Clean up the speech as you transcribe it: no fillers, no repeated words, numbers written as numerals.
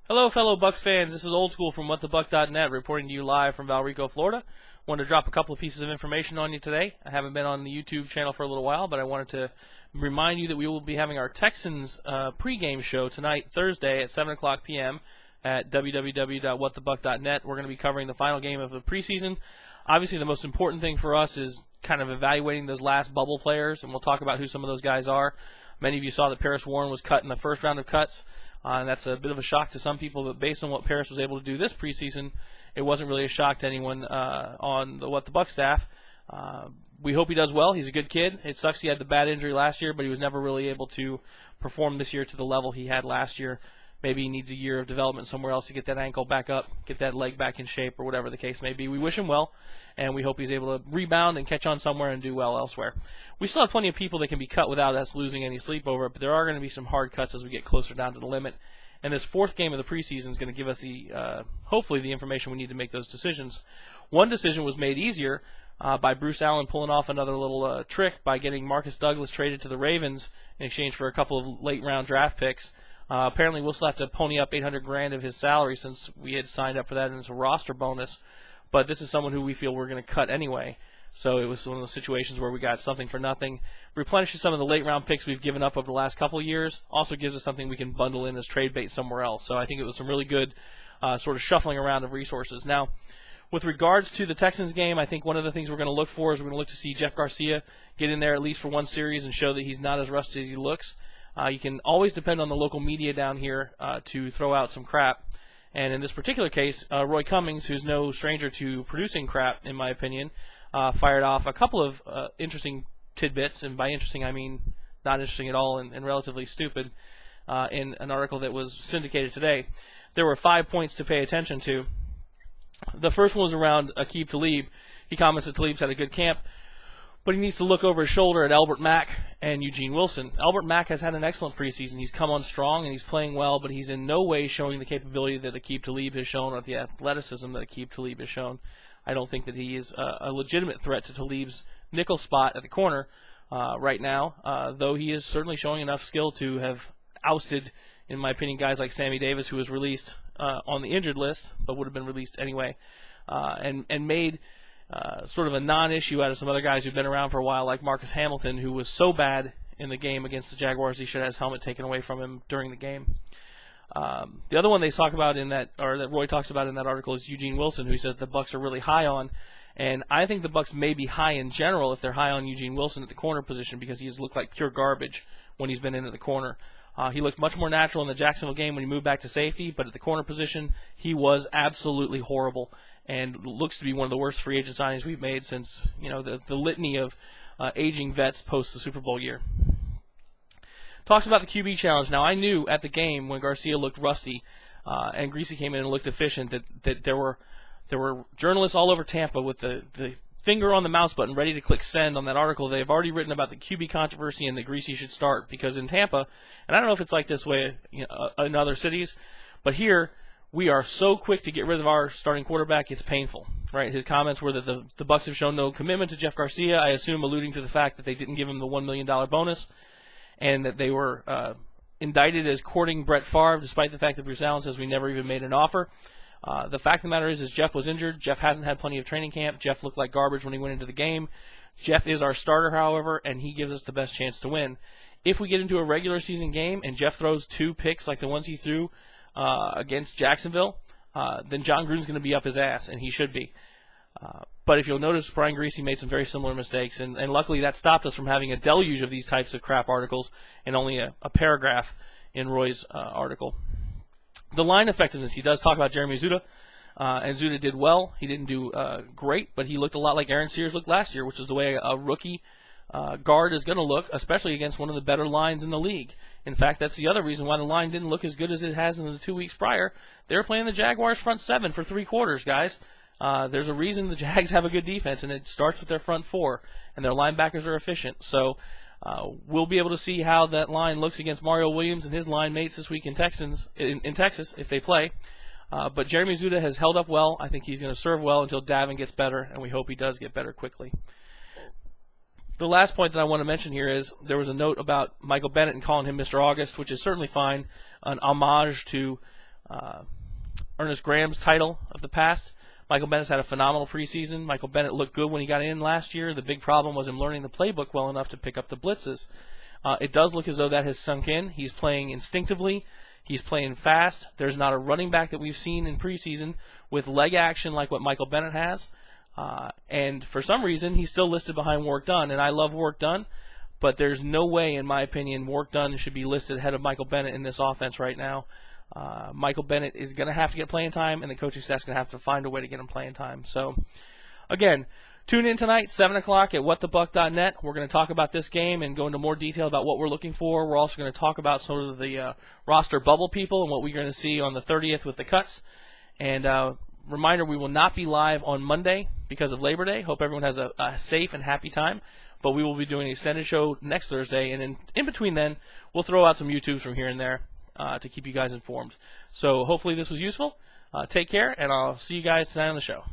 Hello, fellow Bucks fans. This is Old School from WhatTheBuck.net reporting to you live from Valrico, Florida. Wanted to drop a couple of pieces of information on you today. I haven't been on the YouTube channel for a little while, but I wanted to remind you that we will be having our Texans pregame show tonight, Thursday at 7 o'clock p.m. at www.whatthebuck.net. We're going to be covering the final game of the preseason. Obviously, the most important thing for us is kind of evaluating those last bubble players, and we'll talk about who some of those guys are. Many of you saw that Paris Warren was cut in the first round of cuts. And that's a bit of a shock to some people, but based on what Paris was able to do this preseason, it wasn't really a shock to anyone on the What the Buck staff. We hope he does well. He's a good kid. It sucks he had the bad injury last year, but he was never really able to perform this year to the level he had last year. Maybe he needs a year of development somewhere else to get that ankle back up, get that leg back in shape, or whatever the case may be. We wish him well, and we hope he's able to rebound and catch on somewhere and do well elsewhere. We still have plenty of people that can be cut without us losing any sleep over it, but there are going to be some hard cuts as we get closer down to the limit. And this fourth game of the preseason is going to give us hopefully the information we need to make those decisions. One decision was made easier by Bruce Allen pulling off another little trick by getting Marcus Douglas traded to the Ravens in exchange for a couple of late-round draft picks. Apparently, we'll still have to pony up $800,000 of his salary since we had signed up for that, and it's a roster bonus. But this is someone who we feel we're going to cut anyway. So it was one of those situations where we got something for nothing. Replenishes some of the late-round picks we've given up over the last couple of years. Also gives us something we can bundle in as trade bait somewhere else. So I think it was some really good sort of shuffling around of resources. Now, with regards to the Texans game, I think one of the things we're going to look for is we're going to look to see Jeff Garcia get in there at least for one series and show that he's not as rusty as he looks. You can always depend on the local media down here to throw out some crap. And in this particular case, Roy Cummings, who's no stranger to producing crap, in my opinion, fired off a couple of interesting tidbits, and by interesting I mean not interesting at all and relatively stupid, in an article that was syndicated today. There were 5 points to pay attention to. The first one was around Aqib Talib. He comments that Talib's had a good camp, but he needs to look over his shoulder at Albert Mack and Eugene Wilson. Albert Mack has had an excellent preseason. He's come on strong and he's playing well, but he's in no way showing the capability that Aqib Talib has shown or the athleticism that Aqib Talib has shown. I don't think that he is a legitimate threat to Talib's nickel spot at the corner right now, though he is certainly showing enough skill to have ousted, in my opinion, guys like Sammy Davis, who was released on the injured list, but would have been released anyway, and made sort of a non-issue out of some other guys who've been around for a while, like Marcus Hamilton, who was so bad in the game against the Jaguars he should have his helmet taken away from him during the game. The other one they talk about in that, or that Roy talks about in that article, is Eugene Wilson, who he says the Bucks are really high on, and I think the Bucks may be high in general if they're high on Eugene Wilson at the corner position because he has looked like pure garbage when he's been in at the corner. He looked much more natural in the Jacksonville game when he moved back to safety, but at the corner position he was absolutely horrible and looks to be one of the worst free agent signings we've made since the litany of aging vets post the Super Bowl year. Talks about the QB challenge. Now, I knew at the game when Garcia looked rusty and Greasy came in and looked efficient that there were journalists all over Tampa with the finger on the mouse button ready to click send on that article. They've already written about the QB controversy and that Greasy should start because in Tampa, and I don't know if it's like this way in other cities, but here we are so quick to get rid of our starting quarterback, it's painful. Right? His comments were that the Bucs have shown no commitment to Jeff Garcia, I assume alluding to the fact that they didn't give him the $1 million bonus, and that they were indicted as courting Brett Favre, despite the fact that Bruce Allen says we never even made an offer. The fact of the matter is Jeff was injured. Jeff hasn't had plenty of training camp. Jeff looked like garbage when he went into the game. Jeff is our starter, however, and he gives us the best chance to win. If we get into a regular season game and Jeff throws 2 picks like the ones he threw against Jacksonville, then John Gruden's going to be up his ass, and he should be. But if you'll notice, Brian Greasy made some very similar mistakes, and luckily that stopped us from having a deluge of these types of crap articles and only a paragraph in Roy's article. The line effectiveness, he does talk about Jeremy Zuda, and Zuda did well. He didn't do great, but he looked a lot like Aaron Sears looked last year, which is the way a rookie guard is going to look, especially against one of the better lines in the league. In fact, that's the other reason why the line didn't look as good as it has in the 2 weeks prior. They were playing the Jaguars front 7 for 3 quarters, guys. There's a reason the Jags have a good defense, and it starts with their front 4, and their linebackers are efficient. So we'll be able to see how that line looks against Mario Williams and his line mates this week in Texas if they play. But Jeremy Zuda has held up well. I think he's going to serve well until Davin gets better, and we hope he does get better quickly. The last point that I want to mention here is there was a note about Michael Bennett and calling him Mr. August, which is certainly fine, an homage to Ernest Graham's title of the past. Michael Bennett's had a phenomenal preseason. Michael Bennett looked good when he got in last year. The big problem was him learning the playbook well enough to pick up the blitzes. It does look as though that has sunk in. He's playing instinctively. He's playing fast. There's not a running back that we've seen in preseason with leg action like what Michael Bennett has. And for some reason, he's still listed behind Warrick Dunn. And I love Warrick Dunn, but there's no way, in my opinion, Warrick Dunn should be listed ahead of Michael Bennett in this offense right now. Michael Bennett is going to have to get playing time, and the coaching staff's going to have to find a way to get him playing time. So, again, tune in tonight, 7 o'clock at whatthebuck.net. We're going to talk about this game and go into more detail about what we're looking for. We're also going to talk about sort of the roster bubble people and what we're going to see on the 30th with the cuts. And reminder, we will not be live on Monday because of Labor Day. Hope everyone has a safe and happy time. But we will be doing an extended show next Thursday, and in between then, we'll throw out some YouTubes from here and there to keep you guys informed. So hopefully this was useful. Take care, and I'll see you guys tonight on the show.